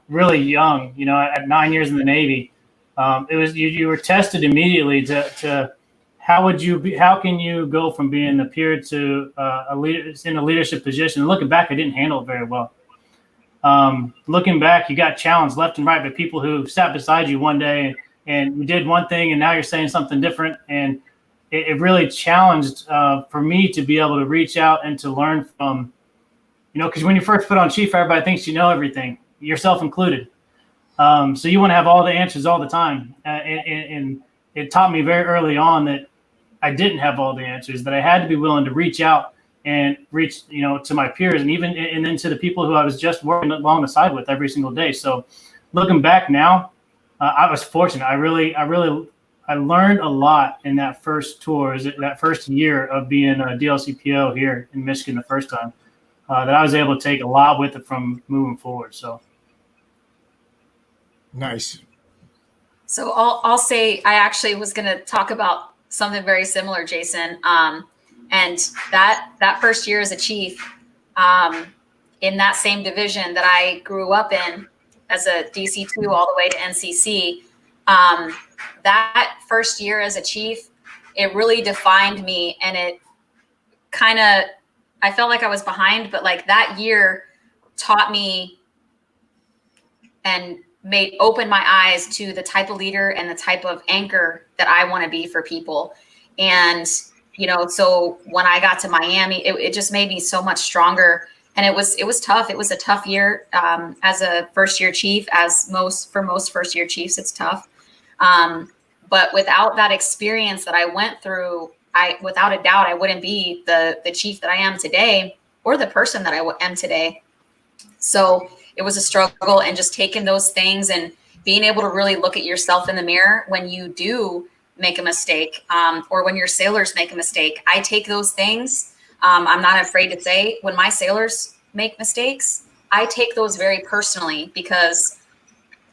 really young, at 9 years in the Navy, it was you were tested immediately to how can you go from being a peer to a leader in a leadership position. And looking back, I didn't handle it very well. Looking back, you got challenged left and right by people who sat beside you one day and you did one thing and now you're saying something different. And it really challenged for me to be able to reach out and to learn from, because when you first put on chief, everybody thinks you know everything, yourself included. So you want to have all the answers all the time. And it taught me very early on that I didn't have all the answers, that I had to be willing to reach out and reach, to my peers and then to the people who I was just working along the side with every single day. So looking back now, I was fortunate. I learned a lot in that first tour, that first year of being a DLCPO here in Michigan the first time, that I was able to take a lot with it from moving forward. So. Nice. So I'll say I actually was going to talk about something very similar, Jason. And that first year as a chief, in that same division that I grew up in as a DC2 all the way to NCC, that first year as a chief, it really defined me, and it kind of, I felt like I was behind, but like that year taught me and opened my eyes to the type of leader and the type of anchor that I want to be for people. And, so when I got to Miami, it just made me so much stronger. And it was tough. It was a tough year as a first year chief, for most first year chiefs, it's tough. But without that experience that I went through, without a doubt, I wouldn't be the chief that I am today or the person that I am today. So it was a struggle, and just taking those things and being able to really look at yourself in the mirror when you do make a mistake, or when your sailors make a mistake. I take those things. I'm not afraid to say when my sailors make mistakes, I take those very personally, because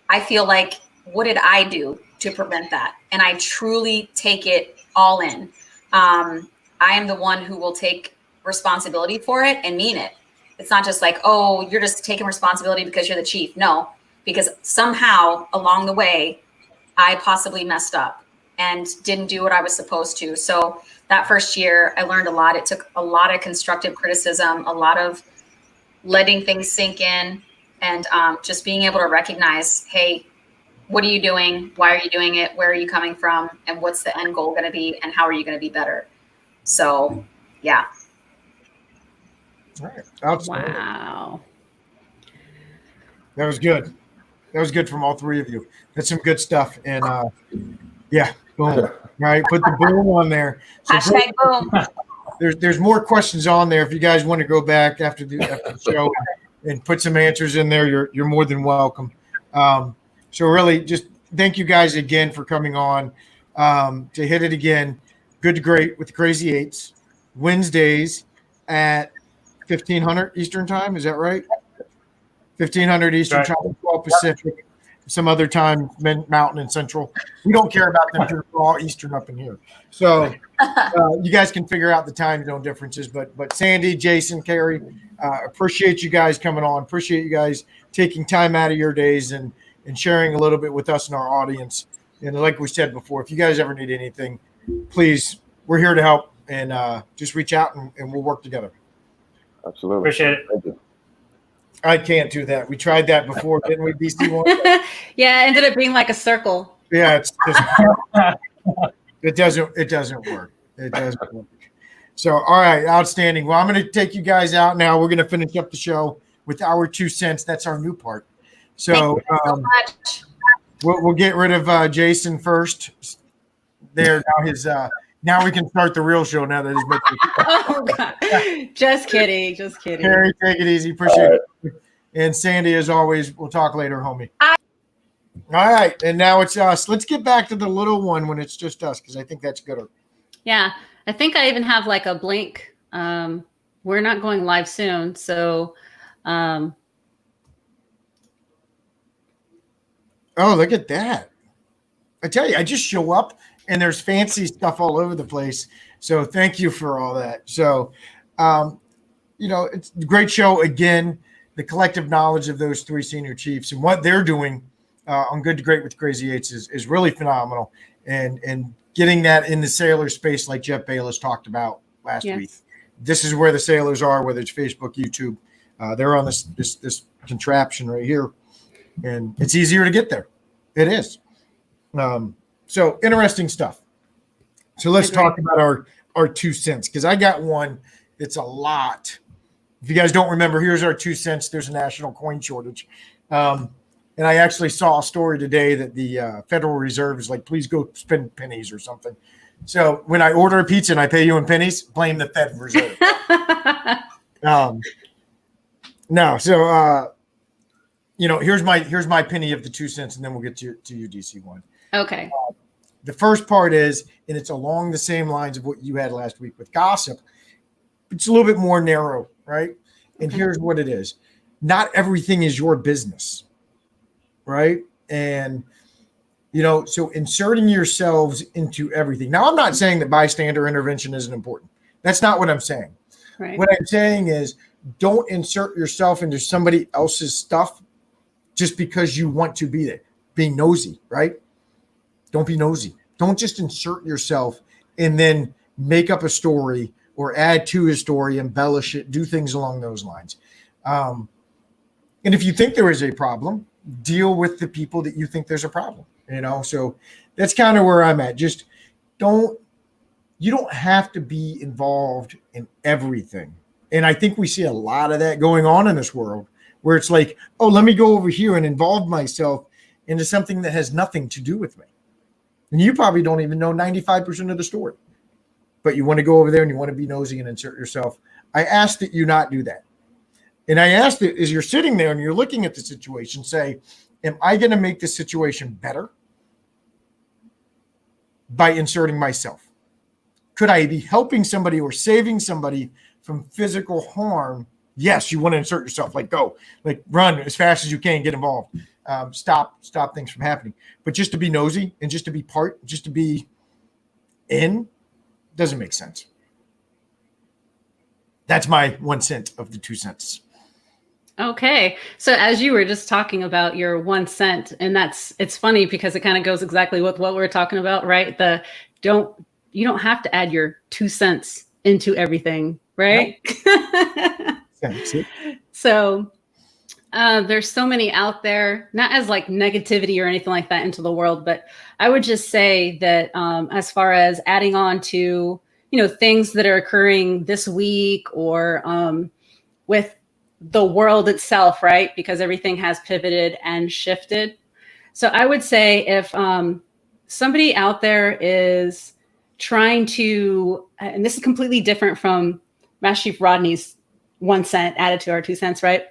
I feel like, what did I do to prevent that? And I truly take it all in. I am the one who will take responsibility for it and mean it. It's not just like, oh, you're just taking responsibility because you're the chief. No, because somehow along the way, I possibly messed up and didn't do what I was supposed to. So that first year, I learned a lot. It took a lot of constructive criticism, a lot of letting things sink in, and just being able to recognize, hey, what are you doing? Why are you doing it? Where are you coming from? And what's the end goal going to be? And how are you going to be better? So, yeah. All right. Outstanding. Wow. That was good. That was good from all three of you. That's some good stuff. And yeah, boom. All right, put the boom on there. So Hashtag boom. There's more questions on there. If you guys want to go back after the show and put some answers in there, you're more than welcome. So really, just thank you guys again for coming on to hit it again. Good to Great with the Crazy Eights, Wednesdays at 1500 Eastern time. Is that right? 1500 Eastern time, 12 Pacific. Some other time, Mountain and Central. We don't care about them because we're all Eastern up in here. So you guys can figure out the time zone differences. But Sandy, Jason, KERI, appreciate you guys coming on. Appreciate you guys taking time out of your days and sharing a little bit with us and our audience. And like we said before, if you guys ever need anything, please, we're here to help. And just reach out and we'll work together. Absolutely. Appreciate it. Thank you. I can't do that. We tried that before, didn't we, DC1? Yeah, it ended up being like a circle. Yeah, it doesn't work. It doesn't work. So, all right, outstanding. Well, I'm going to take you guys out now. We're going to finish up the show with our 2 cents. That's our new part. So, much. we'll get rid of Jason first. There, now we can start the real show. Now that he's Oh God! Just kidding. Just kidding. KERI, take it easy. Appreciate it. And Sandy, as always, we'll talk later, homie. All right, and now it's us. Let's get back to the little one when it's just us, because I think that's gooder. Yeah, I think I even have like a blink. We're not going live soon, so. Oh, look at that! I tell you, I just show up and there's fancy stuff all over the place. So thank you for all that. So, it's a great show again. The collective knowledge of those 3 senior chiefs and what they're doing on Good to Great with Crazy Eights is really phenomenal. And getting that in the sailor space, like Jeff Bayless talked about last week. This is where the sailors are, whether it's Facebook, YouTube. They're on this contraption right here, and it's easier to get there. It is. So interesting stuff. So let's talk about our 2 cents, because I got one that's a lot. If you guys don't remember, here's our 2 cents. There's a national coin shortage. And I actually saw a story today that the Federal Reserve is like, please go spend pennies or something. So when I order a pizza and I pay you in pennies, blame the Fed Reserve. Here's my penny of the 2 cents, and then we'll get to you, DC1. Okay. The first part is, and it's along the same lines of what you had last week with gossip. It's a little bit more narrow, right? And here's what it is. Not everything is your business, right? And, so inserting yourselves into everything. Now, I'm not saying that bystander intervention isn't important. That's not what I'm saying. Right. What I'm saying is, don't insert yourself into somebody else's stuff just because you want to be there. Being nosy, right? Don't be nosy. Don't just insert yourself and then make up a story or add to a story, embellish it, do things along those lines. And if you think there is a problem, deal with the people that you think there's a problem, So that's kind of where I'm at. Just you don't have to be involved in everything. And I think we see a lot of that going on in this world, where it's like, oh, let me go over here and involve myself into something that has nothing to do with me. And you probably don't even know 95% of the story, but you want to go over there and you want to be nosy and insert yourself. I ask that you not do that. And I ask that as you're sitting there and you're looking at the situation, say, am I going to make this situation better by inserting myself? Could I be helping somebody or saving somebody from physical harm? Yes, you want to insert yourself, like go, like run as fast as you can, get involved. Stop things from happening. But just to be nosy and just to be just to be in, doesn't make sense. That's my 1 cent of the 2 cents. Okay. So as you were just talking about your 1 cent, and it's funny because it kind of goes exactly with what we're talking about, right? You don't have to add your 2 cents into everything, right? Nope. So there's so many out there, not as like negativity or anything like that into the world, but I would just say that as far as adding on to, things that are occurring this week or with the world itself, right? Because everything has pivoted and shifted. So I would say if somebody out there is trying to, and this is completely different from Master Chief Rodney's 1 cent added to our 2 cents, right?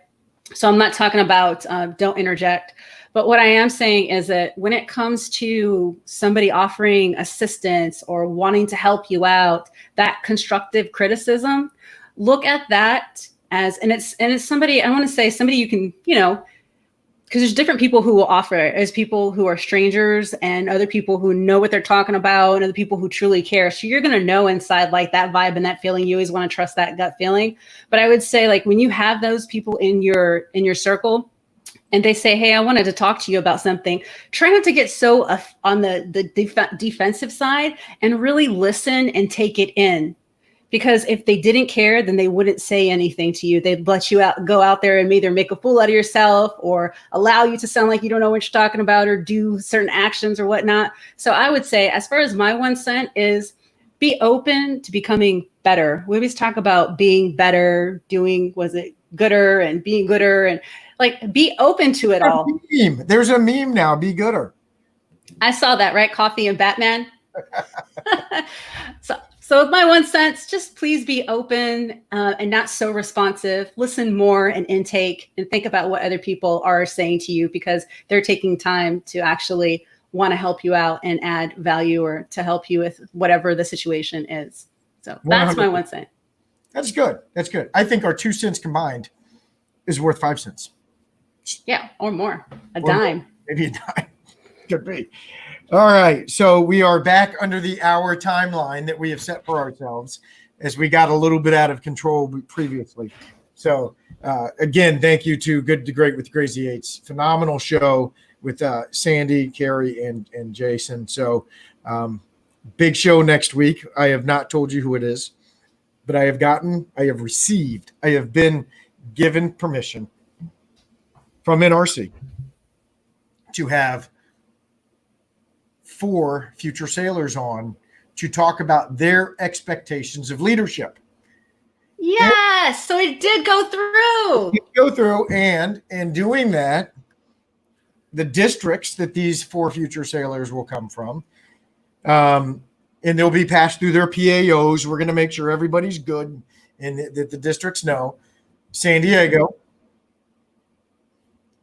So I'm not talking about don't interject. But what I am saying is that when it comes to somebody offering assistance or wanting to help you out, that constructive criticism, look at that as, and it's somebody, I want to say somebody you can, because there's different people who will offer it. There's people who are strangers and other people who know what they're talking about and other people who truly care. So you're going to know inside like that vibe and that feeling. You always want to trust that gut feeling. But I would say like when you have those people in your circle and they say, hey, I wanted to talk to you about something, try not to get so on the defensive side and really listen and take it in. Because if they didn't care, then they wouldn't say anything to you. They'd let you go out there and either make a fool out of yourself or allow you to sound like you don't know what you're talking about or do certain actions or whatnot. So I would say, as far as my 1 cent is, be open to becoming better. We always talk about being better, doing, gooder and being gooder, and like be open to it all. There's a meme now, be gooder. I saw that, right? Coffee and Batman. So with my 1 cent, just please be open and not so responsive. Listen more and intake and think about what other people are saying to you because they're taking time to actually want to help you out and add value or to help you with whatever the situation is. So that's 100%. my 1 cent. That's good. That's good. I think our 2 cents combined is worth 5 cents. Yeah, or more. A dime. Maybe a dime. Could be. All right. So we are back under the hour timeline that we have set for ourselves as we got a little bit out of control previously. So again, thank you to Good to Great with Crazy 8'S. Phenomenal show with Sandy, KERI, and Jason. So big show next week. I have not told you who it is, but I have been given permission from NRC to have 4 future sailors on to talk about their expectations of leadership. Yes, so it did go through. And in doing that, the districts that these 4 future sailors will come from, and they'll be passed through their PAOs. We're going to make sure everybody's good and that the districts know. San Diego,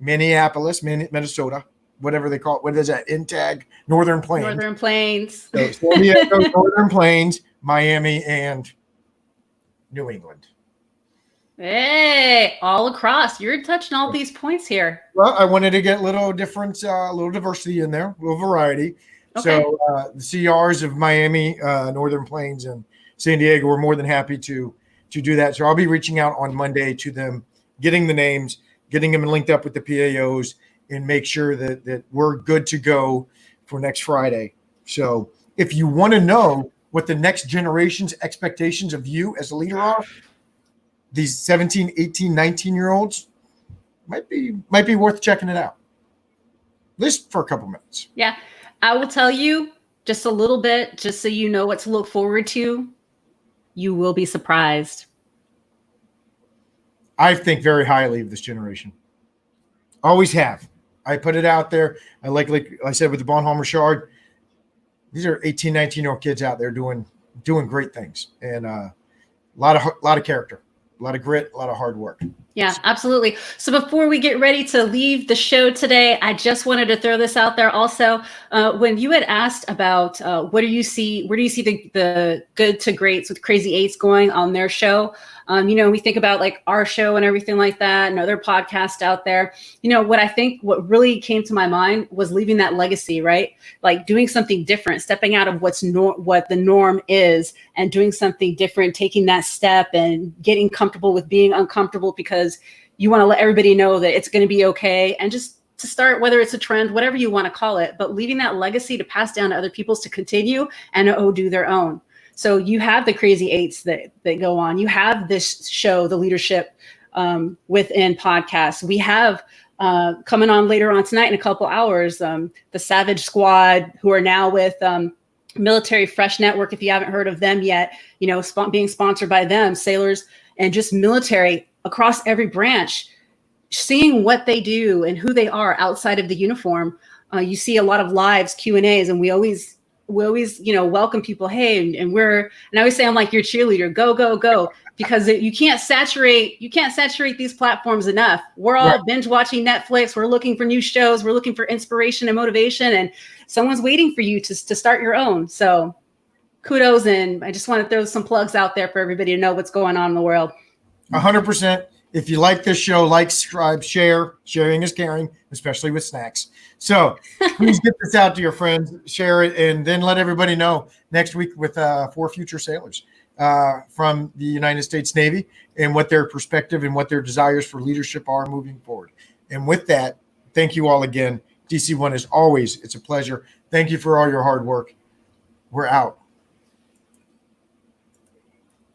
Minneapolis, Minnesota, whatever they call it. What is that? INTAG, Northern Plains. Northern Plains. So San Diego, Northern Plains, Miami, and New England. Hey, all across. You're touching all these points here. Well, I wanted to get a little different, a little diversity in there, a little variety. Okay. So the CRs of Miami, Northern Plains, and San Diego were more than happy to do that. So I'll be reaching out on Monday to them, getting the names, getting them linked up with the PAOs, and make sure that we're good to go for next Friday. So if you want to know what the next generation's expectations of you as a leader are, these 17, 18, 19-year-olds might be worth checking it out, at least for a couple minutes. Yeah, I will tell you just a little bit, just so you know what to look forward to. You will be surprised. I think very highly of this generation. Always have. I put it out there. I like I said with the Bonhomme Richard, these are 18, 19-year-old kids out there doing great things, and a lot of character, a lot of grit, a lot of hard work. Yeah, absolutely. So before we get ready to leave the show today, I just wanted to throw this out there also. When you had asked about where do you see the good to greats with Crazy 8'S going on their show, we think about like our show and everything like that and other podcasts out there. What really came to my mind was leaving that legacy, right? Like doing something different, stepping out of what the norm is and doing something different, taking that step and getting comfortable with being uncomfortable because you want to let everybody know that it's going to be okay. And just to start, whether it's a trend, whatever you want to call it, but leaving that legacy to pass down to other people's to continue and do their own. So you have the Crazy 8'S that go on. You have this show, the leadership within podcasts. We have coming on later on tonight in a couple hours, the Savage Squad, who are now with Military Fresh Network. If you haven't heard of them yet, being sponsored by them, sailors and just military across every branch, seeing what they do and who they are outside of the uniform. You see a lot of lives, Q&As, and we always we always, welcome people. Hey, and I always say, I'm like your cheerleader, go, go, go, because you can't saturate these platforms enough. We're all binge watching Netflix. We're looking for new shows. We're looking for inspiration and motivation, and someone's waiting for you to start your own. So kudos. And I just want to throw some plugs out there for everybody to know what's going on in the world. 100%. If you like this show, like, subscribe, share. Sharing is caring, especially with snacks. So please get this out to your friends, share it, and then let everybody know next week with 4 future sailors from the United States Navy and what their perspective and what their desires for leadership are moving forward. And with that, thank you all again. DC1, as always, it's a pleasure. Thank you for all your hard work. We're out.